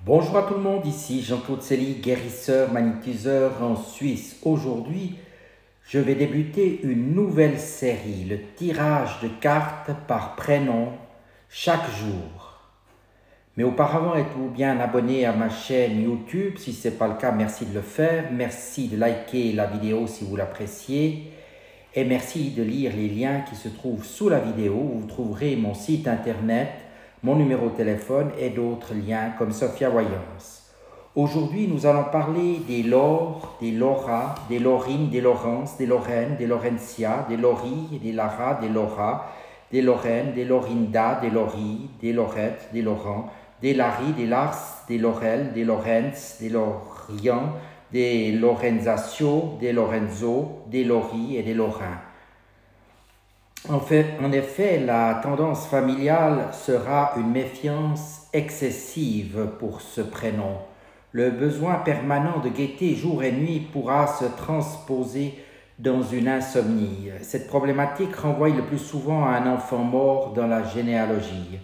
Bonjour à tout le monde, ici Jean-Claude Célie, guérisseur, magnétiseur en Suisse. Aujourd'hui, je vais débuter une nouvelle série, le tirage de cartes par prénom chaque jour. Mais auparavant, êtes-vous bien abonné à ma chaîne YouTube? Si ce n'est pas le cas, merci de le faire. Merci de liker la vidéo si vous l'appréciez. Et merci de lire les liens qui se trouvent sous la vidéo. Vous trouverez mon site internet, mon numéro de téléphone et d'autres liens comme Sophia Voyance. Aujourd'hui, nous allons parler des Laures, des Lauras, des Laurines, des Laurences, des Lorraines, des Laurentia, des Laurie, des Lara, des Laura, des Lorraines, des Laurinda, des Laurie, des Laurettes, des Laurent, des Larry, des Lars, des Laurel, des Lorenz, des Lorian, des Lorenzaccio, des Lorenzo, des Lori et des Lorrains. En effet, la tendance familiale sera une méfiance excessive pour ce prénom. Le besoin permanent de gaieté jour et nuit pourra se transposer dans une insomnie. Cette problématique renvoie le plus souvent à un enfant mort dans la généalogie.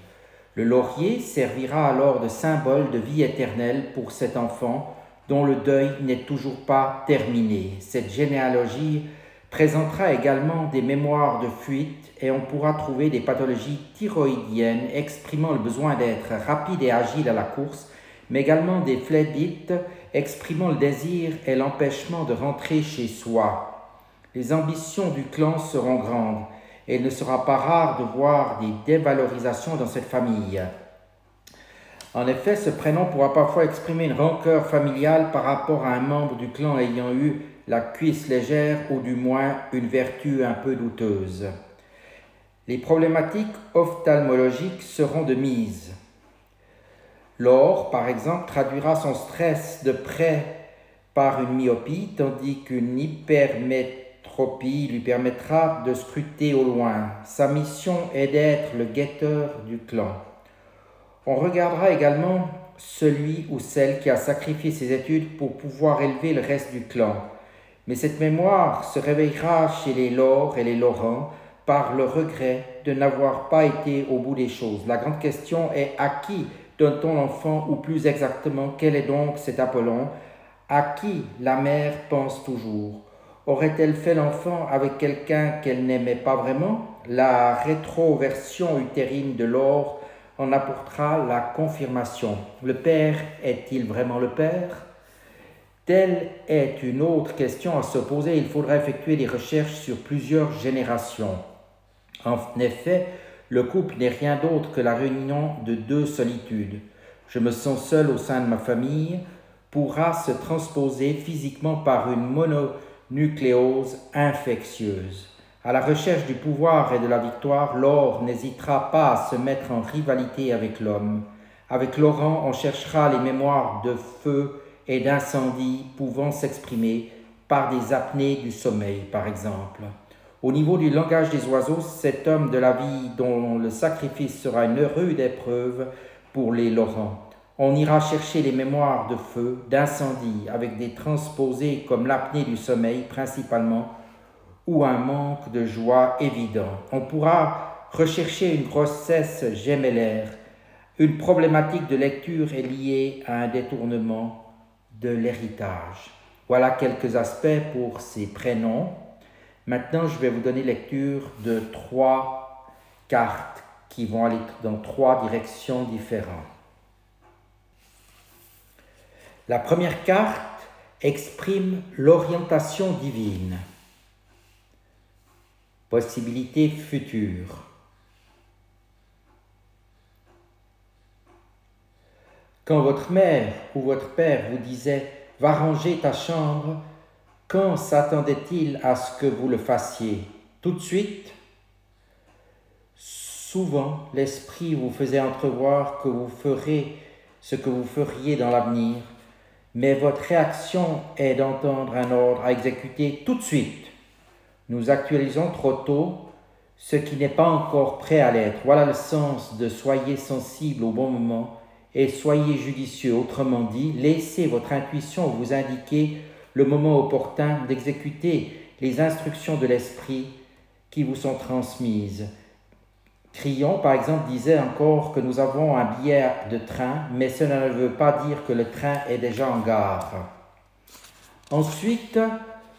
Le laurier servira alors de symbole de vie éternelle pour cet enfant dont le deuil n'est toujours pas terminé. Cette généalogie présentera également des mémoires de fuite et on pourra trouver des pathologies thyroïdiennes exprimant le besoin d'être rapide et agile à la course, mais également des phlébites exprimant le désir et l'empêchement de rentrer chez soi. Les ambitions du clan seront grandes et il ne sera pas rare de voir des dévalorisations dans cette famille. En effet, ce prénom pourra parfois exprimer une rancœur familiale par rapport à un membre du clan ayant eu la cuisse légère ou du moins une vertu un peu douteuse. Les problématiques ophtalmologiques seront de mise. Laure, par exemple, traduira son stress de près par une myopie, tandis qu'une hypermétropie lui permettra de scruter au loin. Sa mission est d'être le guetteur du clan. On regardera également celui ou celle qui a sacrifié ses études pour pouvoir élever le reste du clan. Mais cette mémoire se réveillera chez les Laures et les Laurents par le regret de n'avoir pas été au bout des choses. La grande question est à qui donne-t-on l'enfant, ou plus exactement, quel est donc cet Apollon, à qui la mère pense toujours? Aurait-elle fait l'enfant avec quelqu'un qu'elle n'aimait pas vraiment? La rétroversion utérine de Laure en apportera la confirmation. Le père est-il vraiment le père? Telle est une autre question à se poser. Il faudra effectuer des recherches sur plusieurs générations. En effet, le couple n'est rien d'autre que la réunion de deux solitudes. Je me sens seul au sein de ma famille pourra se transposer physiquement par une mononucléose infectieuse. À la recherche du pouvoir et de la victoire, Laure n'hésitera pas à se mettre en rivalité avec l'homme. Avec Laurent, on cherchera les mémoires de feu et d'incendie pouvant s'exprimer par des apnées du sommeil, par exemple. Au niveau du langage des oiseaux, cet homme de la vie dont le sacrifice sera une rude épreuve pour les Laurents. On ira chercher les mémoires de feu, d'incendie, avec des transposés comme l'apnée du sommeil principalement, ou un manque de joie évident. On pourra rechercher une grossesse gémellaire. Une problématique de lecture est liée à un détournement de l'héritage. Voilà quelques aspects pour ces prénoms. Maintenant, je vais vous donner lecture de 3 cartes qui vont aller dans 3 directions différentes. La première carte exprime l'orientation divine. Possibilité future. Quand votre mère ou votre père vous disait « Va ranger ta chambre », quand s'attendait-il à ce que vous le fassiez? Tout de suite? Souvent, l'esprit vous faisait entrevoir que vous ferez ce que vous feriez dans l'avenir, mais votre réaction est d'entendre un ordre à exécuter tout de suite. Nous actualisons trop tôt ce qui n'est pas encore prêt à l'être. Voilà le sens de « soyez sensible au bon moment » et soyez judicieux. Autrement dit, laissez votre intuition vous indiquer le moment opportun d'exécuter les instructions de l'esprit qui vous sont transmises. Crillon, par exemple, disait encore que nous avons un billet de train, mais cela ne veut pas dire que le train est déjà en gare. Ensuite,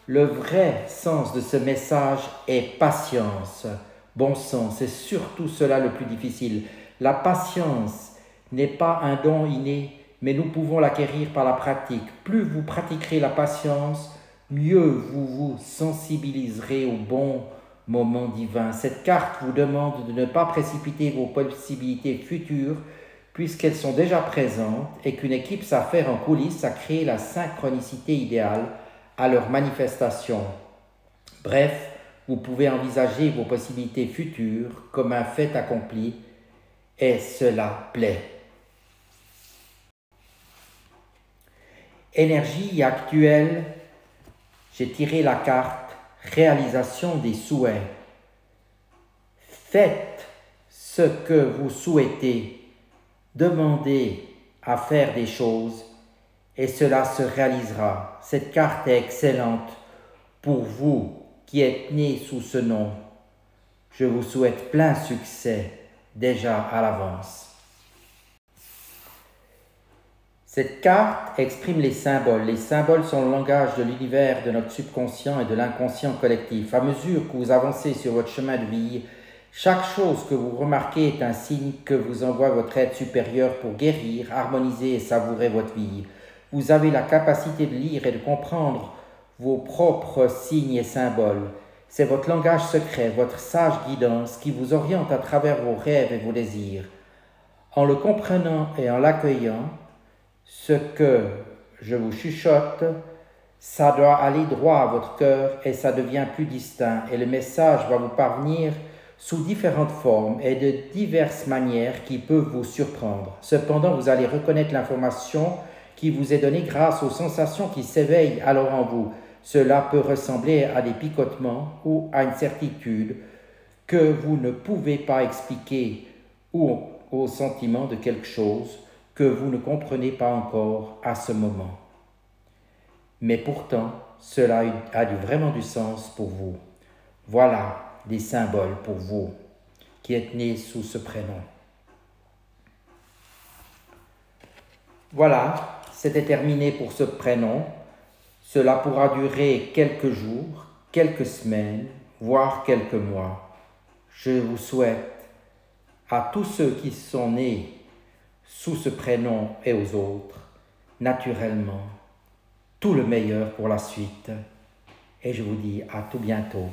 le vrai sens de ce message est patience. Bon sang, c'est surtout cela le plus difficile. La patience n'est pas un don inné, mais nous pouvons l'acquérir par la pratique. Plus vous pratiquerez la patience, mieux vous vous sensibiliserez au bon moment divin. Cette carte vous demande de ne pas précipiter vos possibilités futures, puisqu'elles sont déjà présentes et qu'une équipe s'affaire en coulisses à créer la synchronicité idéale à leur manifestation. Bref, vous pouvez envisager vos possibilités futures comme un fait accompli et cela plaît. Énergie actuelle, j'ai tiré la carte réalisation des souhaits. Faites ce que vous souhaitez, demandez à faire des choses et cela se réalisera. Cette carte est excellente pour vous qui êtes né sous ce nom. Je vous souhaite plein succès déjà à l'avance. Cette carte exprime les symboles. Les symboles sont le langage de l'univers, de notre subconscient et de l'inconscient collectif. À mesure que vous avancez sur votre chemin de vie, chaque chose que vous remarquez est un signe que vous envoie votre être supérieur pour guérir, harmoniser et savourer votre vie. Vous avez la capacité de lire et de comprendre vos propres signes et symboles. C'est votre langage secret, votre sage guidance qui vous oriente à travers vos rêves et vos désirs. En le comprenant et en l'accueillant, ce que je vous chuchote, ça doit aller droit à votre cœur et ça devient plus distinct. Et le message va vous parvenir sous différentes formes et de diverses manières qui peuvent vous surprendre. Cependant, vous allez reconnaître l'information qui vous est donnée grâce aux sensations qui s'éveillent alors en vous. Cela peut ressembler à des picotements ou à une certitude que vous ne pouvez pas expliquer ou au sentiment de quelque chose que vous ne comprenez pas encore à ce moment. Mais pourtant, cela a vraiment du sens pour vous. Voilà des symboles pour vous qui êtes nés sous ce prénom. Voilà, c'était terminé pour ce prénom. Cela pourra durer quelques jours, quelques semaines, voire quelques mois. Je vous souhaite à tous ceux qui sont nés sous ce prénom et aux autres, naturellement, tout le meilleur pour la suite. Et je vous dis à tout bientôt.